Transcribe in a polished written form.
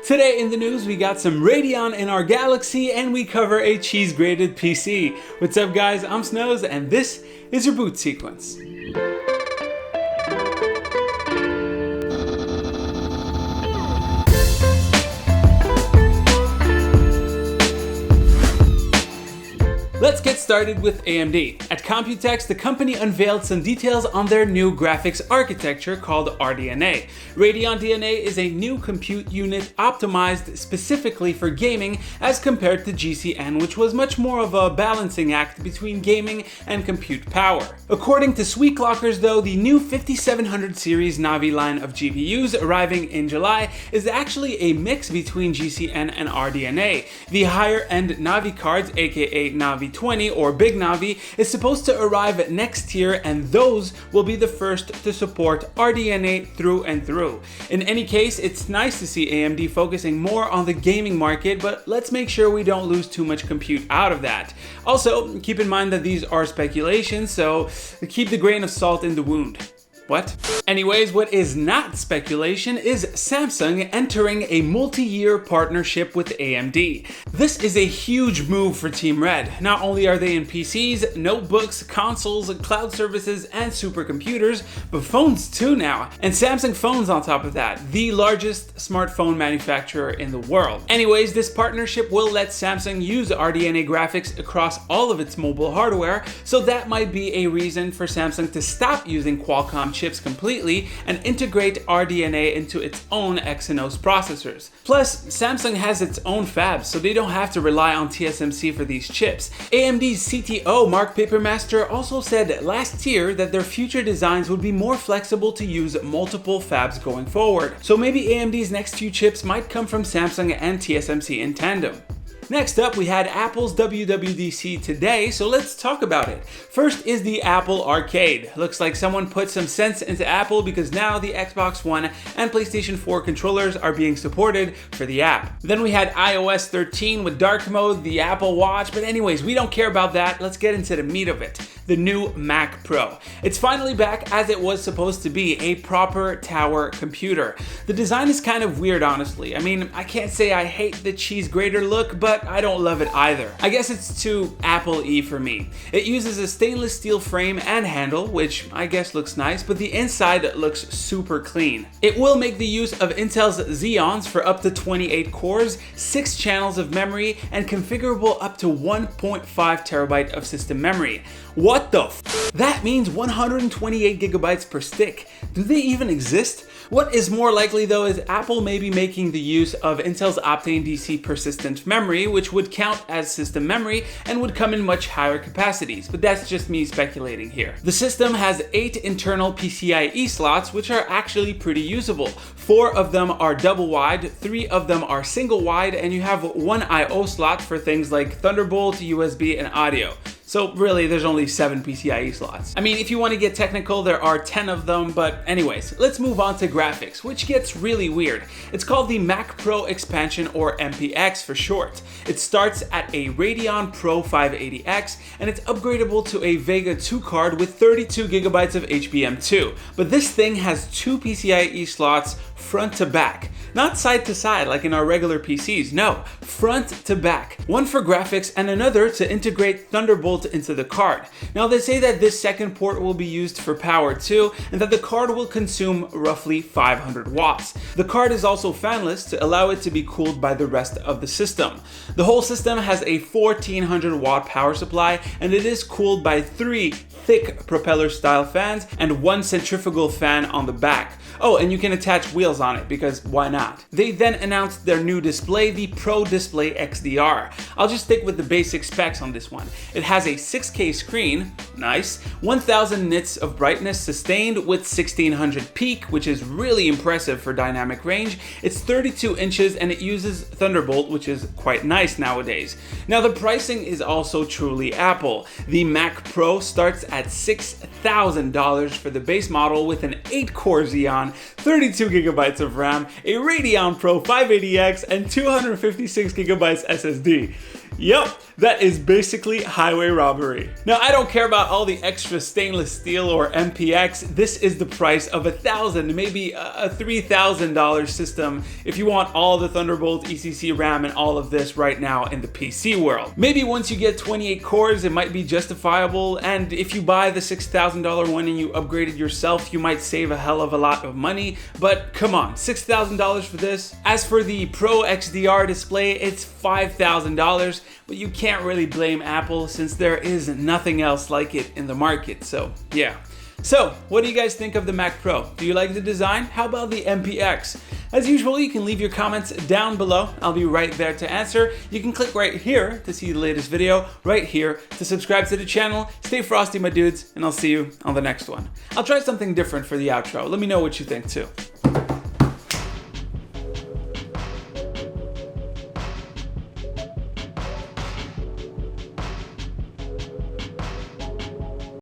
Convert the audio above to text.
Today in the news, we got some Radeon in our galaxy and we cover a cheese-grated PC. What's up guys, I'm Snows and this is your boot sequence. Let's get started with AMD. At Computex, the company unveiled some details on their new graphics architecture called RDNA. Radeon DNA is a new compute unit optimized specifically for gaming as compared to GCN, which was much more of a balancing act between gaming and compute power. According to Sweetlockers though, the new 5700 series Navi line of GPUs arriving in July is actually a mix between GCN and RDNA. The higher end Navi cards, aka Navi 20 or Big Navi, is supposed to arrive next year, and those will be the first to support RDNA through and through. In any case, it's nice to see AMD focusing more on the gaming market, but let's make sure we don't lose too much compute out of that. Also, keep in mind that these are speculations, so keep the grain of salt in the wound. What? Anyways, what is not speculation is Samsung entering a multi-year partnership with AMD. This is a huge move for Team Red. Not only are they in PCs, notebooks, consoles, cloud services, and supercomputers, but phones too now. And Samsung phones on top of that, the largest smartphone manufacturer in the world. Anyways, this partnership will let Samsung use RDNA graphics across all of its mobile hardware, so that might be a reason for Samsung to stop using Qualcomm chips completely and integrate RDNA into its own Exynos processors. Plus, Samsung has its own fabs, so they don't have to rely on TSMC for these chips. AMD's CTO Mark Papermaster also said last year that their future designs would be more flexible to use multiple fabs going forward. So maybe AMD's next few chips might come from Samsung and TSMC in tandem. Next up, we had Apple's WWDC today, so let's talk about it. First is the Apple Arcade. Looks like someone put some sense into Apple because now the Xbox One and PlayStation 4 controllers are being supported for the app. Then we had iOS 13 with dark mode, the Apple Watch, but anyways, we don't care about that. Let's get into the meat of it. The new Mac Pro. It's finally back as it was supposed to be, a proper tower computer. The design is kind of weird, honestly. I mean, I can't say I hate the cheese grater look, but I don't love it either. I guess it's too Apple-y for me. It uses a stainless steel frame and handle, which I guess looks nice, but the inside looks super clean. It will make the use of Intel's Xeons for up to 28 cores, 6 channels of memory, and configurable up to 1.5 terabyte of system memory. What the f? That means 128 gigabytes per stick. Do they even exist? What is more likely though is Apple may be making the use of Intel's Optane DC persistent memory, which would count as system memory and would come in much higher capacities, but that's just me speculating here. The system has 8 internal PCIe slots, which are actually pretty usable. 4 of them are double wide, 3 of them are single wide, and you have 1 I/O slot for things like Thunderbolt, USB, and audio. So really, there's only 7 PCIe slots. I mean, if you want to get technical, there are 10 of them, but anyways, let's move on to graphics, which gets really weird. It's called the Mac Pro Expansion, or MPX for short. It starts at a Radeon Pro 580X, and it's upgradable to a Vega 2 card with 32 gigabytes of HBM2. But this thing has 2 PCIe slots front to back. Not side to side like in our regular PCs, no, front to back. One for graphics and another to integrate Thunderbolt into the card. Now they say that this second port will be used for power too, and that the card will consume roughly 500 watts. The card is also fanless to allow it to be cooled by the rest of the system. The whole system has a 1400 watt power supply, and it is cooled by 3 thick propeller style fans and 1 centrifugal fan on the back. Oh, and you can attach wheels on it because why not? They then announced their new display, the Pro Display XDR. I'll just stick with the basic specs on this one. It has a 6K screen, nice, 1000 nits of brightness sustained with 1600 peak, which is really impressive for dynamic range. It's 32 inches and it uses Thunderbolt, which is quite nice nowadays. Now the pricing is also truly Apple. The Mac Pro starts at $6,000 for the base model with an 8-core Xeon, 32 gigabytes of RAM, a Radeon Pro 580X, and 256 gigabytes SSD. Yep, that is basically highway robbery. Now, I don't care about all the extra stainless steel or MPX. This is the price of $1,000, maybe a $3,000 system if you want all the Thunderbolt ECC RAM and all of this right now in the PC world. Maybe once you get 28 cores, it might be justifiable, and if you buy the $6,000 one and you upgrade it yourself, you might save a hell of a lot of money, but come on, $6,000 for this? As for the Pro XDR display, it's $5,000, but you can't really blame Apple since there is nothing else like it in the market, so yeah. So, what do you guys think of the Mac Pro? Do you like the design? How about the MPX? As usual, you can leave your comments down below. I'll be right there to answer. You can click right here to see the latest video, right here to subscribe to the channel. Stay frosty, my dudes, and I'll see you on the next one. I'll try something different for the outro. Let me know what you think too.